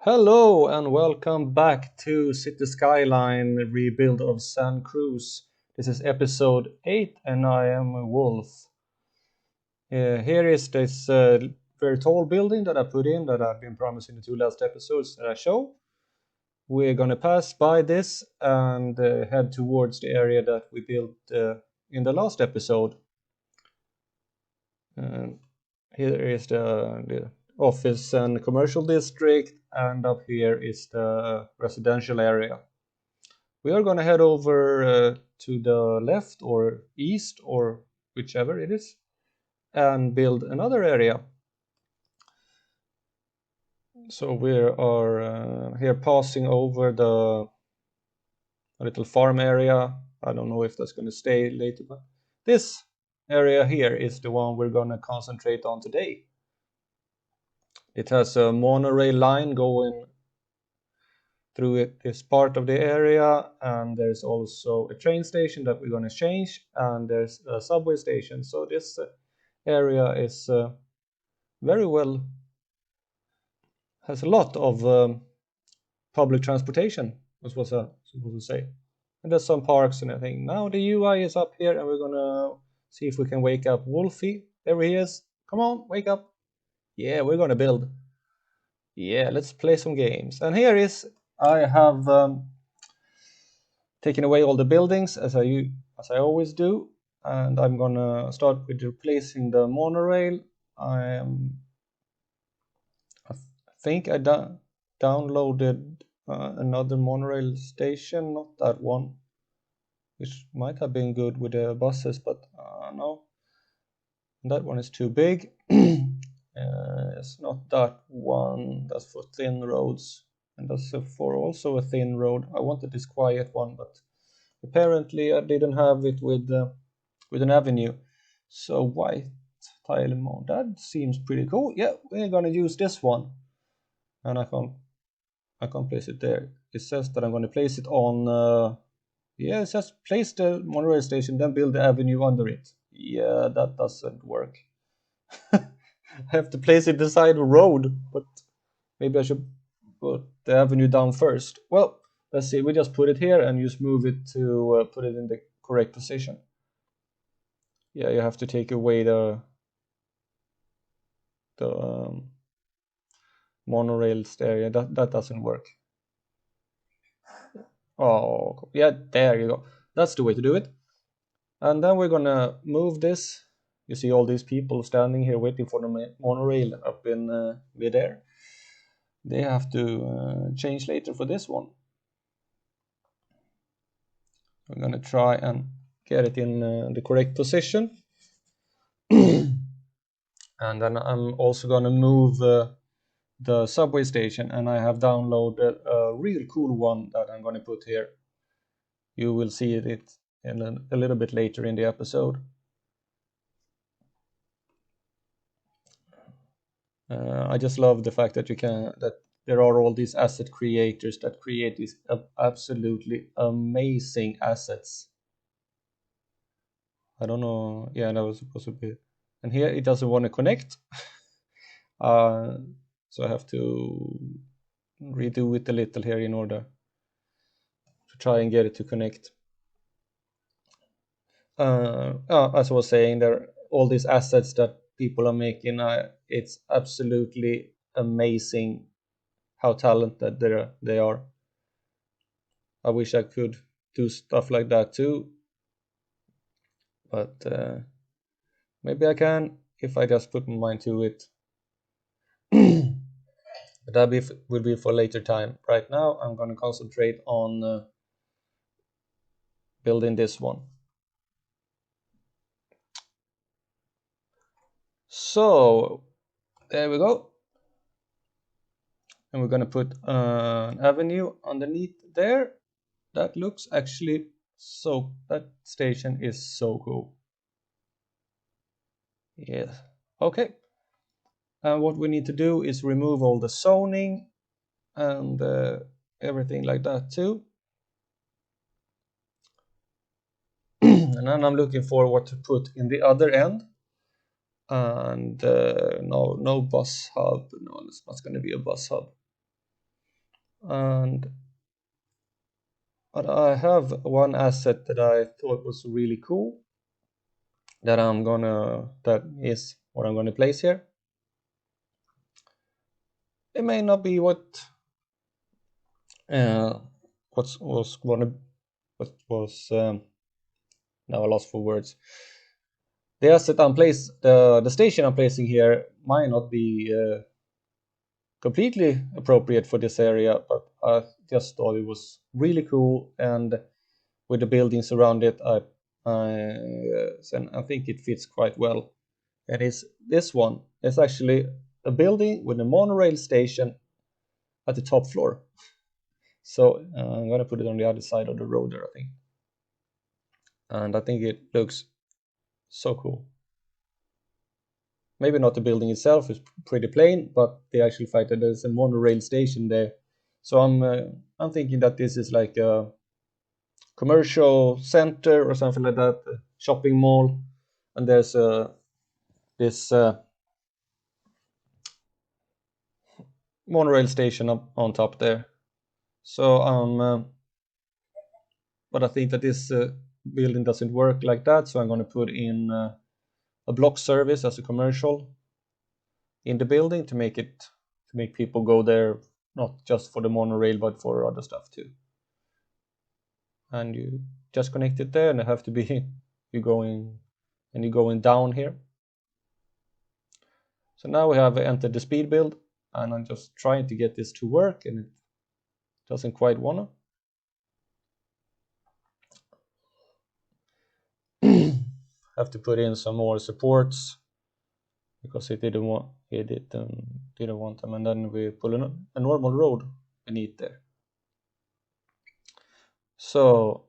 Hello and welcome back to City Skyline Rebuild of San Cruz. This is episode 8 and I am Wolf. Here is this very tall building that I put in that I've been promising the two last episodes that I show. We're gonna pass by this and head towards the area that we built in the last episode. Here is the office and commercial district, and up here is the residential area. We are going to head over to the left or east or whichever it is and build another area. So we are here passing over the little farm area. I don't know if that's going to stay later, but this area here is the one we're going to concentrate on today. It has a monorail line going through this part of the area, and there's also a train station that we're going to change, and there's a subway station. So this area is very well, has a lot of public transportation, as was supposed to say. And there's some parks and everything. Now the UI is up here, and we're going to see if we can wake up Wolfie. There he is. Come on, wake up. Yeah, we're going to build. Yeah, let's play some games. And here is, I have taken away all the buildings as I always do, and I'm gonna start with replacing the monorail. I think I downloaded another monorail station, not that one, which might have been good with the buses, but no, that one is too big. It's not that one. That's for thin roads. And that's for also a thin road. I wanted this quiet one, but apparently I didn't have it with an avenue. So white tile mode, that seems pretty cool. Yeah, we're gonna use this one, and I can't place it there. It says that I'm gonna place it on. Yeah, it says place the monorail station, then build the avenue under it. Yeah, that doesn't work. I have to place it beside the road, but maybe I should put the avenue down first. Well, let's see. We just put it here and just move it to put it in the correct position. Yeah, you have to take away the monorail area. That doesn't work. Oh, yeah, there you go. That's the way to do it. And then we're gonna move this. You see all these people standing here waiting for the monorail up in midair. They have to change later for this one. We're gonna try and get it in the correct position. And then I'm also gonna move the subway station, and I have downloaded a real cool one that I'm gonna put here. You will see it in a little bit later in the episode. I just love the fact that there are all these asset creators that create these absolutely amazing assets. I don't know. Yeah, that was supposed to be. And here it doesn't want to connect. So I have to redo it a little here in order to try and get it to connect. As I was saying, there are all these assets that people are making. It's absolutely amazing how talented they are. I wish I could do stuff like that too, but maybe I can if I just put my mind to it. But that will be for later time. Right now, I'm going to concentrate on building this one. So there we go. And we're going to put an avenue underneath there. That looks actually so, that station is so cool. Yes. Okay. And what we need to do is remove all the zoning and everything like that too. And then I'm looking for what to put in the other end. And no bus hub. No, it's not going to be a bus hub. But I have one asset that I thought was really cool that is what I'm gonna place here. It may not be what was gonna what was now I lost for words. The asset the station I'm placing here might not be completely appropriate for this area, but I just thought it was really cool, and with the buildings around it, I think it fits quite well. And it's this one. It's actually a building with a monorail station at the top floor. So I'm gonna put it on the other side of the road there, I think. And I think it looks so cool. Maybe not the building itself is pretty plain, but the actual fact that there's a monorail station there. So I'm thinking that this is like a commercial center or something like that, a shopping mall, and there's this monorail station up on top there. So but I think that this building doesn't work like that, so I'm going to put in a block service as a commercial in the building to make people go there, not just for the monorail but for other stuff too. And you just connect it there, and it have to be you're going down here. So now we have entered the speed build, and I'm just trying to get this to work, and it doesn't quite wanna. Have to put in some more supports because it didn't want them, and then we pull a normal road beneath there. So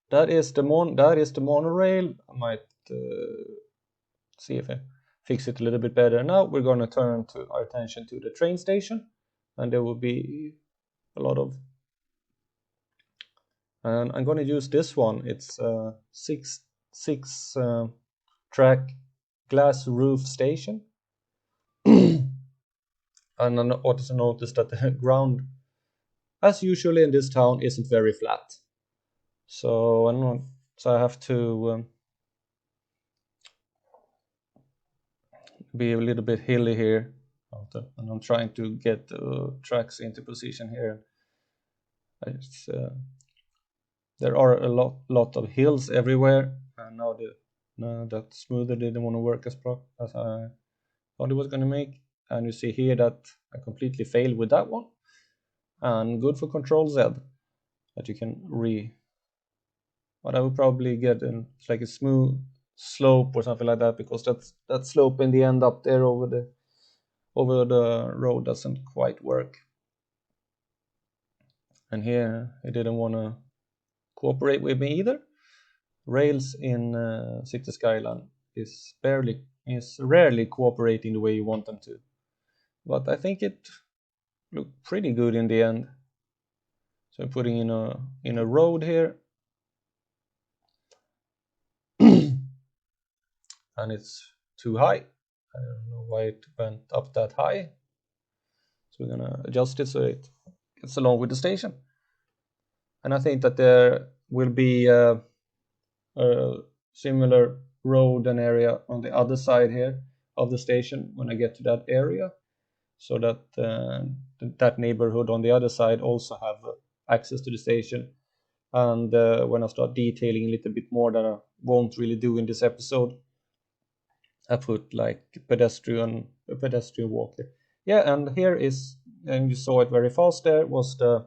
that is the monorail. I might see if I fix it a little bit better. Now we're going to turn our attention to the train station, and there will be a lot of, and I'm going to use this one. It's a six track glass roof station. And I also noticed that the ground, as usually in this town, isn't very flat. So I have to be a little bit hilly here, and I'm trying to get the tracks into position here. There are a lot of hills everywhere, and now that smoother didn't want to work as I thought it was going to make. And you see here that I completely failed with that one, and good for Control Z that you can but I would probably get like a smooth slope or something like that, because that slope in the end up there over the road doesn't quite work. And here it didn't want to cooperate with me either. Rails in City Skyline is rarely cooperating the way you want them to, but I think it looked pretty good in the end. So I'm putting in a road here, and it's too high. I don't know why it went up that high. So we're gonna adjust it so it gets along with the station. And I think that there will be a similar road and area on the other side here of the station when I get to that area, so that that neighborhood on the other side also have access to the station. And when I start detailing a little bit more that I won't really do in this episode, I put like a pedestrian walker. Yeah, and here is, and you saw it very fast there, was the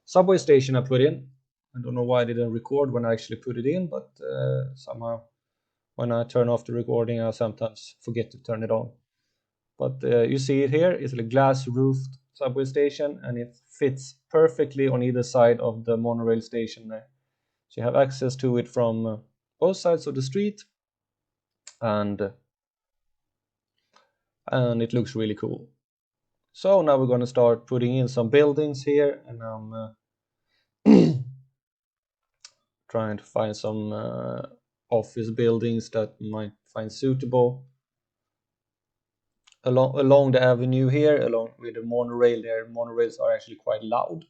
subway station I put in. I don't know why I didn't record when I actually put it in, but somehow when I turn off the recording, I sometimes forget to turn it on. But you see it here, it's a glass roofed subway station, and it fits perfectly on either side of the monorail station there. So you have access to it from both sides of the street, and it looks really cool. So now we're going to start putting in some buildings here, and I'm trying to find some office buildings that might find suitable. along the avenue here, along with the monorail there. Monorails are actually quite loud.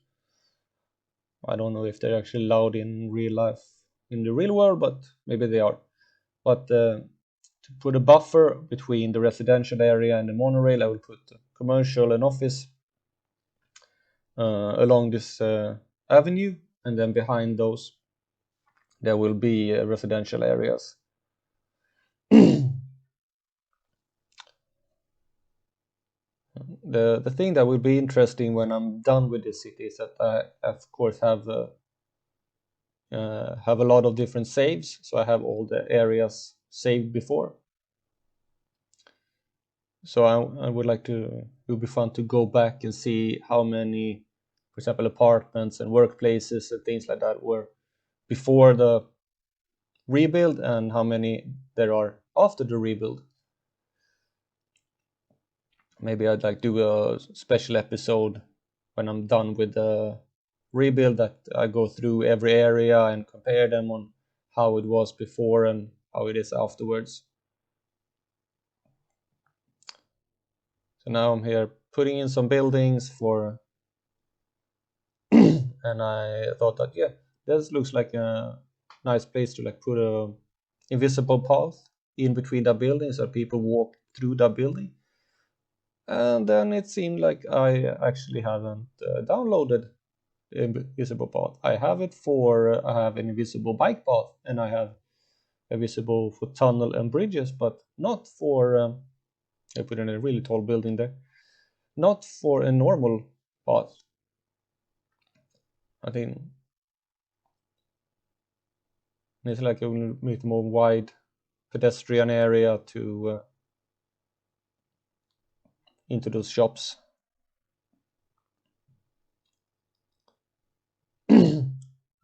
I don't know if they're actually loud in real life, in the real world, but maybe they are. But to put a buffer between the residential area and the monorail, I will put commercial and office along this avenue, and then behind those there will be residential areas. The thing that will be interesting when I'm done with this city is that I, of course, have a lot of different saves. So I have all the areas saved before. So I would like to, it would be fun to go back and see how many, for example, apartments and workplaces and things like that were before the rebuild and how many there are after the rebuild. Maybe I'd like to do a special episode when I'm done with the rebuild, that I go through every area and compare them on how it was before and how it is afterwards. So now I'm here putting in some buildings for and I thought that, yeah, this looks like a nice place to like put a invisible path in between the buildings so people walk through the building. And then it seemed like I actually haven't downloaded invisible path. I have it for I have an invisible bike path, and I have invisible for tunnel and bridges, but not for I put in a really tall building there, not for a normal path. I think it's like a bit more wide pedestrian area to into those shops.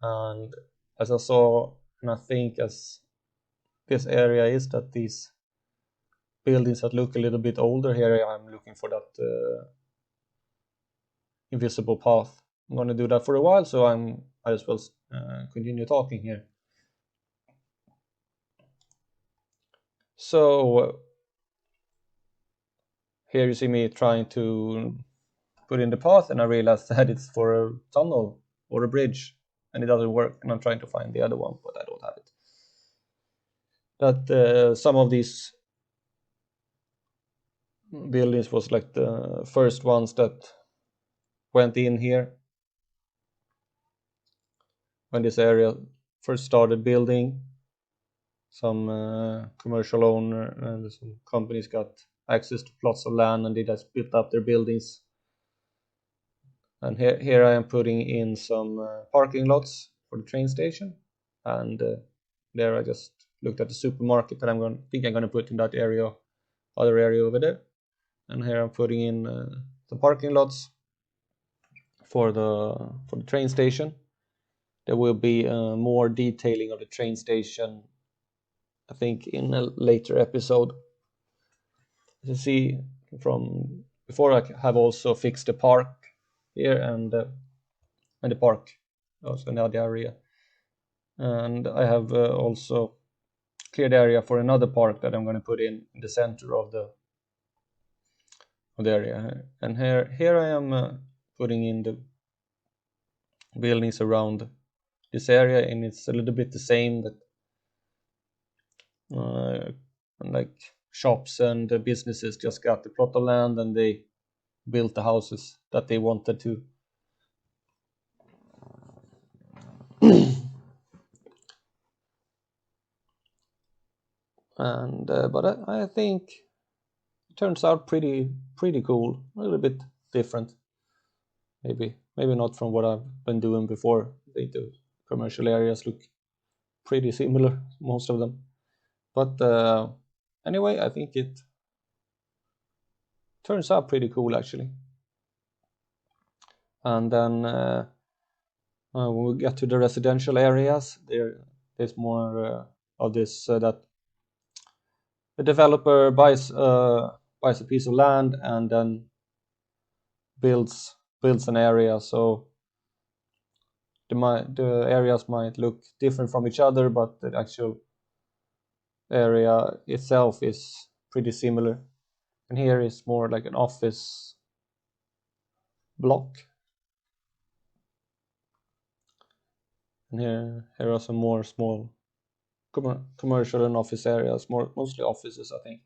And as I saw, and I think as this area is, that these buildings that look a little bit older here, I'm looking for that invisible path. I'm going to do that for a while, so I as well continue talking here. So here you see me trying to put in the path, and I realized that it's for a tunnel or a bridge, and it doesn't work, and I'm trying to find the other one, but I don't have it. That some of these buildings was like the first ones that went in here when this area first started building. Some commercial owner and some companies got access to plots of land, and they just built up their buildings. And here I am putting in some parking lots for the train station, and there I just looked at the supermarket that I'm going to put in that area, other area over there. And here I'm putting in the parking lots for the train station. There will be more detailing of the train station, I think, in a later episode. As you see from before, I have also fixed the park here and the park also in the area, and I have also cleared area for another park that I'm going to put in the center of the area. And here I am putting in the buildings around this area, and it's a little bit the same, that like shops and businesses just got the plot of land and they built the houses that they wanted to. And but I think it turns out pretty cool, a little bit different, maybe not from what I've been doing before. The commercial areas look pretty similar, most of them, but anyway, I think it turns out pretty cool actually. And then when we get to the residential areas, there's more of this that the developer buys a piece of land and then builds an area. So the areas might look different from each other, but the actual area itself is pretty similar. And here is more like an office block. And here are some more small commercial and office areas, mostly offices, I think.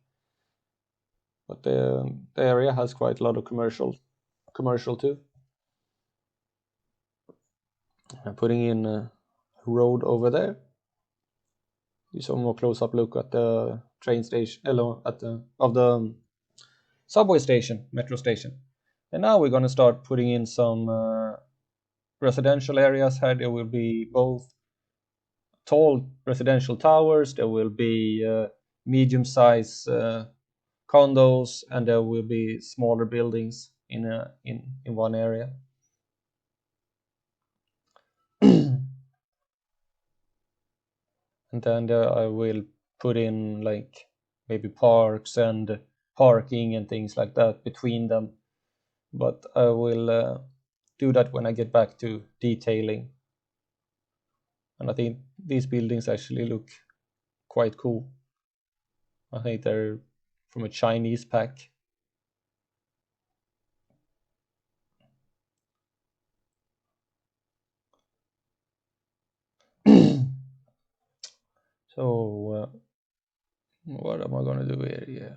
But the area has quite a lot of commercial too. I'm putting in a road over there. You saw a more close-up look at the train station, at the subway station, metro station. And now we're going to start putting in some residential areas here. There will be both tall residential towers, there will be medium-sized condos, and there will be smaller buildings in one area. And then I will put in like maybe parks and parking and things like that between them. But I will do that when I get back to detailing. And I think these buildings actually look quite cool. I think they're from a Chinese pack. So what am I gonna do here? Yeah,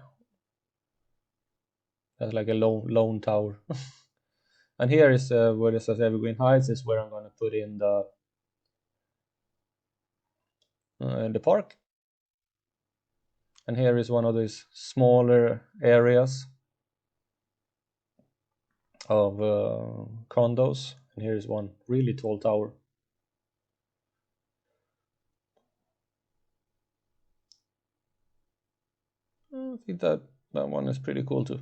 that's like a lone tower. And here is where it says Evergreen Heights is where I'm gonna put in the park. And here is one of these smaller areas of condos. And here is one really tall tower. I think that one is pretty cool too.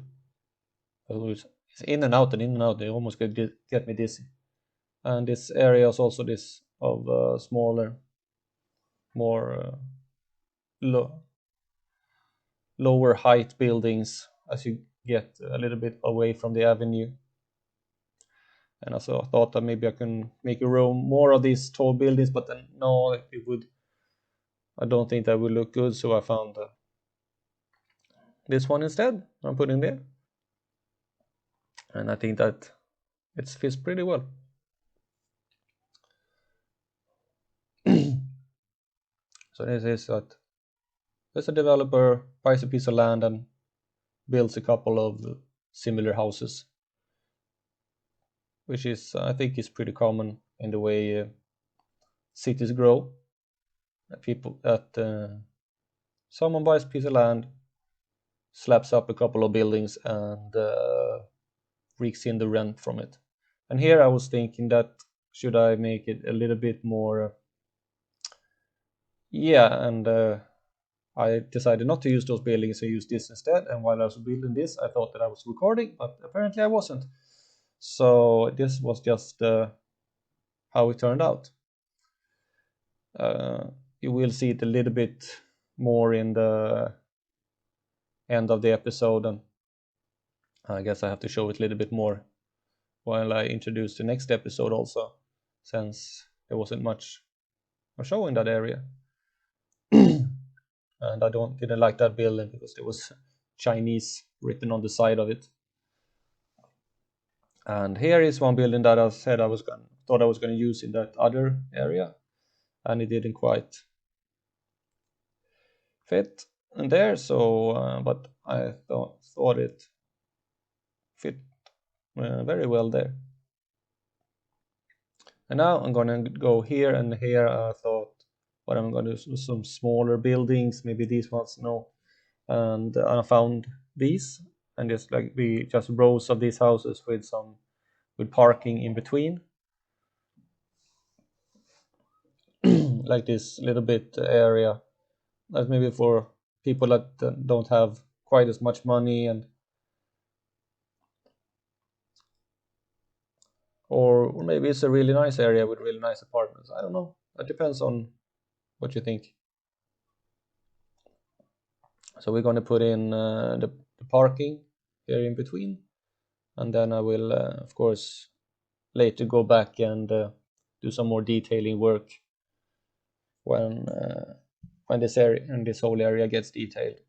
It's in and out and in and out. They almost get me dizzy. And this area is also this of smaller, more lower height buildings as you get a little bit away from the avenue. And also I thought that maybe I can make a row more of these tall buildings, but then no, it would. I don't think that would look good, so I found this one instead. I'm putting there, and I think that it fits pretty well. So this is that there's a developer buys a piece of land and builds a couple of similar houses, which is I think is pretty common in the way cities grow. Someone buys a piece of land, slaps up a couple of buildings, and reeks in the rent from it. And here I was thinking that should I make it a little bit more and I decided not to use those buildings. I used this instead, and while I was building this I thought that I was recording, but apparently I wasn't. So this was just how it turned out. You will see it a little bit more in the end of the episode, and I guess I have to show it a little bit more while I introduce the next episode also, since there wasn't much of show in that area. And I didn't like that building because there was Chinese written on the side of it. And here is one building that I said thought I was going to use in that other area, and it didn't quite fit in there. So, but I thought it fit very well there. And now I'm gonna go here and here. I thought, what I'm gonna do some smaller buildings, maybe these ones, no. And I found these, and just rows of these houses with parking in between, like this little bit area. That's maybe for people that don't have quite as much money, or maybe it's a really nice area with really nice apartments. I don't know. That depends on what you think. So we're going to put in the parking here in between, and then I will, of course, later go back and do some more detailing work when this area and this whole area gets detailed.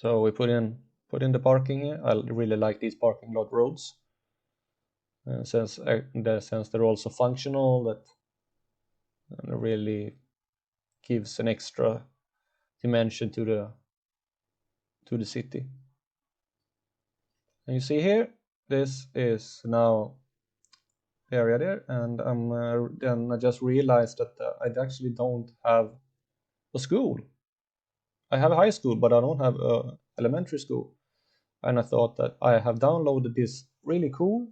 So we put in the parking here. I really like these parking lot roads, since they're also functional. That really gives an extra dimension to the city. And you see here, this is now the area there, and then I just realized that I actually don't have a school. I have a high school, but I don't have a elementary school. And I thought that I have downloaded this really cool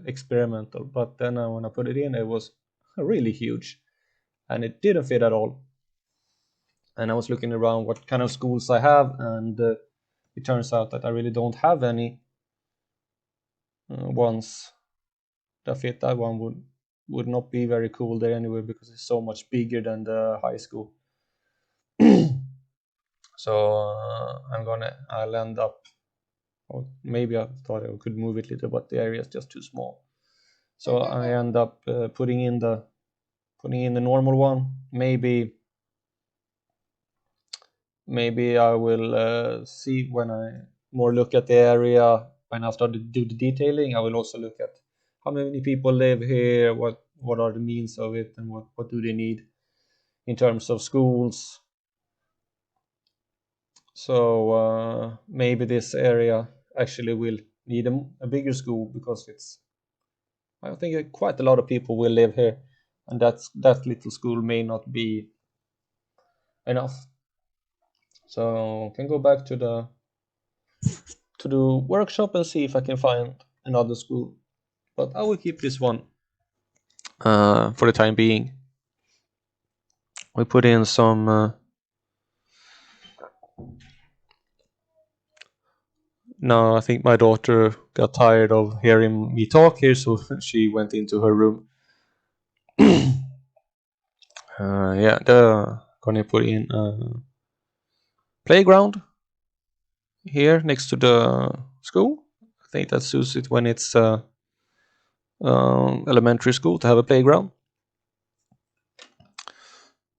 experimental, but then when I put it in, it was really huge, and it didn't fit at all. And I was looking around what kind of schools I have, and it turns out that I really don't have any ones that fit. That one would not be very cool there anyway, because it's so much bigger than the high school. So I'll end up, or maybe I thought I could move it a little, but the area is just too small. So I end up putting in the normal one. Maybe I will see when I more look at the area. When I start to do the detailing, I will also look at how many people live here, what are the means of it, and what do they need in terms of schools. So maybe this area actually will need a bigger school, because I think quite a lot of people will live here, and that little school may not be enough. So I can go back to the workshop and see if I can find another school, but I will keep this one for the time being. We put in some no, I think my daughter got tired of hearing me talk here, so she went into her room. Yeah, gonna put in a playground here next to the school. I think that suits it when it's elementary school to have a playground.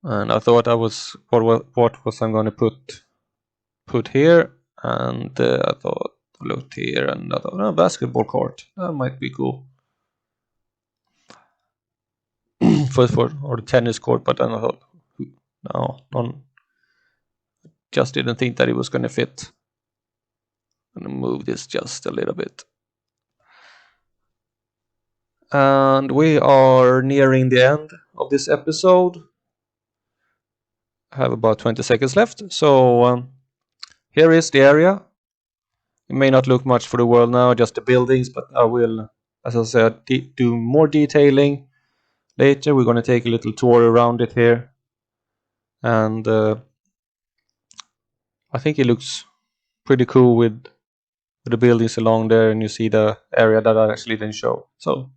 And I thought I was what was I'm gonna put here, and I thought, looked here, and I thought, basketball court, that might be cool. First or the tennis court, but then I thought, no, just didn't think that it was gonna fit. I'm gonna move this just a little bit. And we are nearing the end of this episode. I have about 20 seconds left. So here is the area. It may not look much for the world now, just the buildings, but I will, as I said, do more detailing later. We're going to take a little tour around it here. And I think it looks pretty cool with the buildings along there, and you see the area that I actually didn't show. So